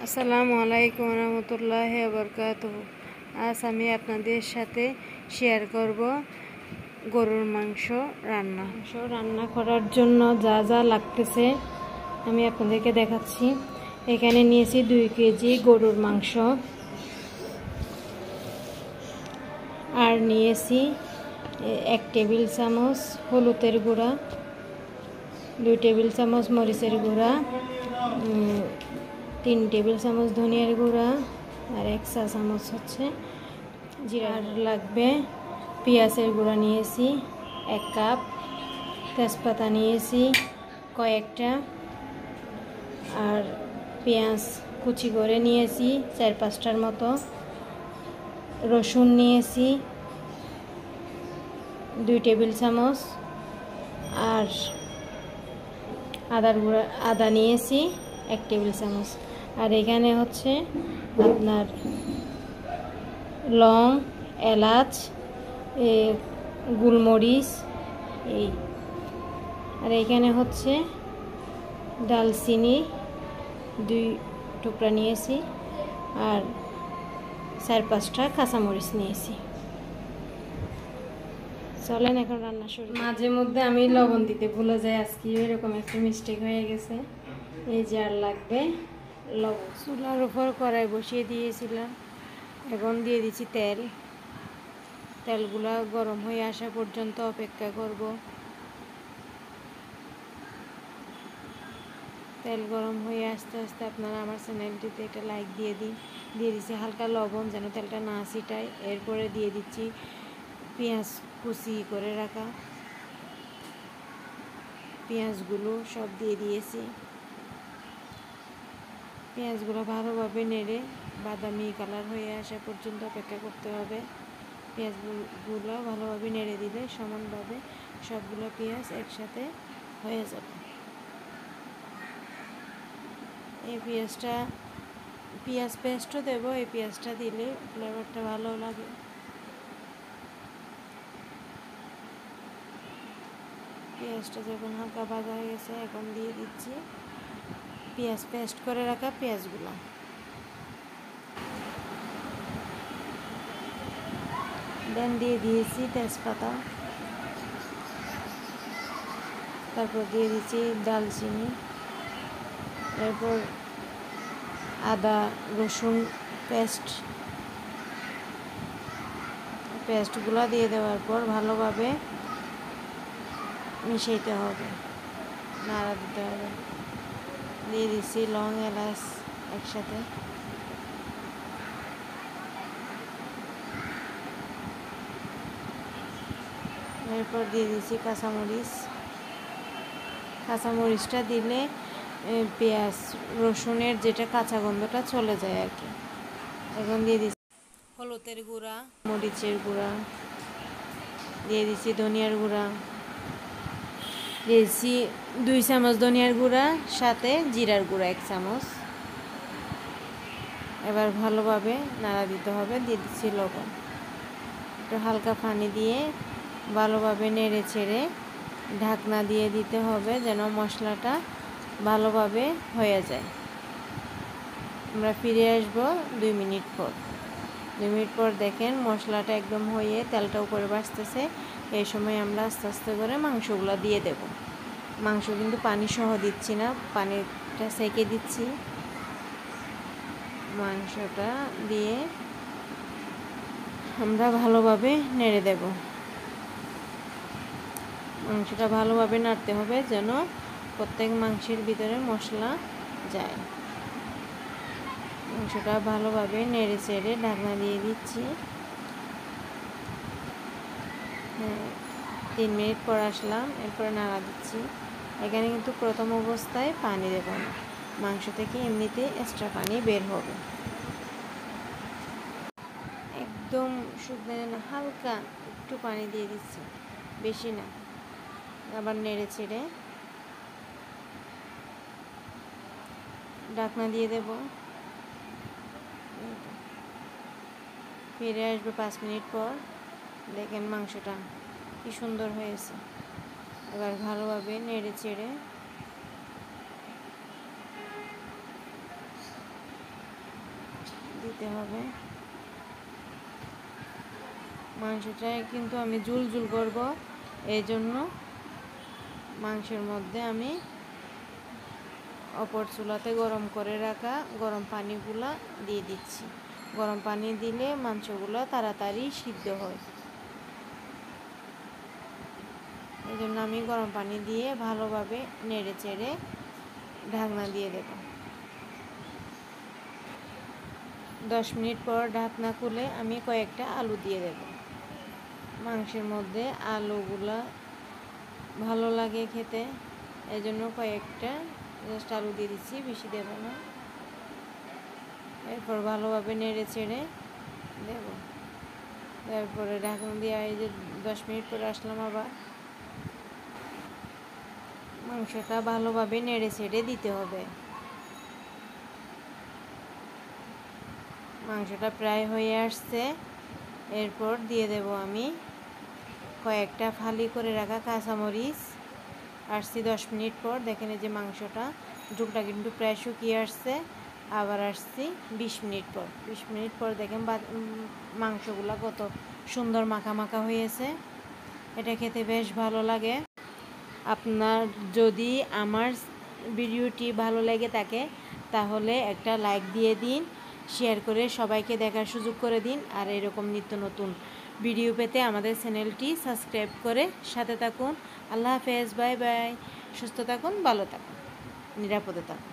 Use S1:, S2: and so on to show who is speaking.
S1: আসসালামু আলাইকুম রহমতুল্লাহি ওয়া বারাকাতুহু। আজ আমি আপনাদের সাথে শেয়ার করব গরুর মাংস রান্না করার জন্য যা যা লাগতেছে আমি আপনাদেরকে দেখাচ্ছি। এখানে নিয়েছি 2 কেজি গরুর মাংস, আর নিয়েছি 1 টেবিল চামচ হলুদের গুঁড়া, 2 টেবিল চামচ মরিচের গুঁড়া, 3 টেবিল চামচ ধনিয়ার গুঁড়া, আর 1 চা চামচ হচ্ছে জিরা। আর লাগবে পেঁয়াজের গুঁড়া নিয়েছি 1 কাপ, তেজপাতা নিয়েছি কয়েকটা, আর পেঁয়াজ কুচি করে নিয়েছি 4-5টার মতো, রসুন নিয়েছি 2 টেবিল চামচ, আর আদা নিয়েছি 1 টেবিল চামচ। আর এখানে হচ্ছে আপনার লং, এলাচ, গোলমরিচ এই। আর এখানে হচ্ছে ডালচিনি 2 টুকরা নিয়েছি, আর 4-5টা কাঁচামরিচ নিয়েছি। চলেন এখন রান্না শুরু। মাঝে মধ্যে আমি লবণ দিতে ভুলে যাই, আজকে এরকম একটা মিস্টেক হয়ে গেছে। এই যে আর লাগবে লবণ। চুলার উপর কড়াই বসিয়ে দিয়েছিলাম, এখন দিয়ে দিচ্ছি তেল। তেলগুলা গরম হয়ে আসা পর্যন্ত অপেক্ষা করব। তেল গরম হয়ে আস্তে আস্তে আপনারা আমার চ্যানেলটিতে একটা লাইক দিয়ে দিচ্ছি হালকা লবণ যেন তেলটা না ছিটায়। এরপরে দিয়ে দিচ্ছি পেঁয়াজ কুচি করে রাখা, পেঁয়াজগুলো সব দিয়ে দিয়েছি। পেঁয়াজগুলো ভালোভাবে নেড়ে বাদামি কালার হয়ে আসা পর্যন্ত অপেক্ষা করতে হবে। পেঁয়াজগুলো ভালোভাবে নেড়ে দিলে সমানভাবে সবগুলো পেঁয়াজ একসাথে হয়ে যাবে। এই পেঁয়াজ পেস্টও দেব, এই পেঁয়াজটা দিলে ফ্লেভারটা ভালো লাগে। পেঁয়াজটা যখন হালকা ভাজা হয়ে গেছে, এখন দিয়ে দিচ্ছি পেঁয়াজ পেস্ট করে রাখা পেঁয়াজগুলো। দেন দিয়ে দিয়েছি তেজপাতা, তারপর দিয়ে দিচ্ছি দালচিনি, এরপর আদা রসুন পেস্টগুলো দিয়ে দেওয়ার পর ভালোভাবে মিশাইতে হবে, নাড়া দিতে হবে। দিয়ে দিচ্ছি লং, এলাচ একসাথে। এরপর দিয়ে দিচ্ছি কাঁচামরিচটা দিলে পেঁয়াজ রসুনের যেটা কাঁচা গন্ধটা চলে যায় আর কি। এখন দিয়ে দিচ্ছি হলুদের গুঁড়া, মরিচের গুঁড়া, দিয়ে দিচ্ছি ধনিয়ার গুঁড়া, দিয়েছি 2 চামচ ধনিয়ার গুঁড়া, সাথে জিরার গুঁড়া 1 চামচ। এবার ভালোভাবে নাড়া দিতে হবে। দিয়ে দিচ্ছি লবণ, একটু হালকা পানি দিয়ে ভালোভাবে নেড়ে ছেড়ে ঢাকনা দিয়ে দিতে হবে যেন মশলাটা ভালোভাবে হয়ে যায়। আমরা ফিরে আসবো 2 মিনিট পর। 2 মিনিট পর দেখেন মশলাটা একদম হয়ে তেলটা উপরে ভাসতেছে। এই সময় আমরা আস্তে আস্তে করে মাংসগুলো দিয়ে দেব। মাংস কিন্তু পানি সহ দিচ্ছি না, পানিটা সেকে দিচ্ছি। মাংসটা দিয়ে আমরা ভালোভাবে নেড়ে দেব। মাংসটা ভালোভাবে নাড়তে হবে যেন প্রত্যেক মাংসের ভিতরে মশলা যায়। মাংসটা ভালোভাবে নেড়ে চেড়ে ঢাকনা দিয়ে দিচ্ছি। 3 মিনিট পর আসলাম, এরপরে নাড়া দিচ্ছি। এখানে কিন্তু প্রথম অবস্থায় পানি দেব না, মাংস থেকে এমনিতে এক্সট্রা পানি বের হবে। একদম শুকনো না, হালকা একটু পানি দিয়ে দিচ্ছি, বেশি না। আবার নেড়ে ছেড়ে ঢাকনা দিয়ে দেব। ফিরে আসবে 5 মিনিট পর। দেখেন মাংসটা কি সুন্দর হয়েছে। এবার ভালোভাবে নেড়ে চেড়ে দিতে হবে। মাংসটায় কিন্তু আমি ঝুল করব, এই জন্য মাংসের মধ্যে আমি অপর চুলাতে গরম করে রাখা গরম পানিগুলা দিয়ে দিচ্ছি। গরম পানি দিলে মাংসগুলো তাড়াতাড়ি সিদ্ধ হয়, এই জন্য আমি গরম পানি দিয়ে ভালোভাবে নেড়ে চেড়ে ঢাকনা দিয়ে দেব। 10 মিনিট পর ঢাকনা খুলে আমি কয়েকটা আলু দিয়ে দেব। মাংসের মধ্যে আলুগুলা ভালো লাগে খেতে, এই জন্য কয়েকটা জাস্ট আলু দিয়ে দিচ্ছি, বেশি দেব না। এরপর ভালোভাবে নেড়ে চেড়ে দেব। তারপরে ঢাকনা দিয়ে এই যে 10 মিনিট পরে আসলাম আবার। মাংসটা ভালোভাবে নেড়ে চেড়ে দিতে হবে। মাংসটা প্রায় হয়ে আসছে, এরপর দিয়ে দেব আমি কয়েকটা ফালি করে রাখা কাঁচামরিচ। আসছি 10 মিনিট পর, দেখেন এই যে মাংসটা ঝোলটা কিন্তু প্রায় শুকিয়ে আসছে। আবার আসছি 20 মিনিট পর। 20 মিনিট পর দেখেন মাংসগুলো কত সুন্দর মাখা মাখা হয়েছে। এটা খেতে বেশ ভালো লাগে। আপনার যদি আমার ভিডিওটি ভালো লেগে থাকে তাহলে একটা লাইক দিয়ে দিন, শেয়ার করে সবাইকে দেখার সুযোগ করে দিন। আর এরকম নিত্য নতুন ভিডিও পেতে আমাদের চ্যানেলটি সাবস্ক্রাইব করে সাথে থাকুন। আল্লাহ হাফেজ, বাই বাই। সুস্থ থাকুন, ভালো থাকুন, নিরাপদে থাকুন।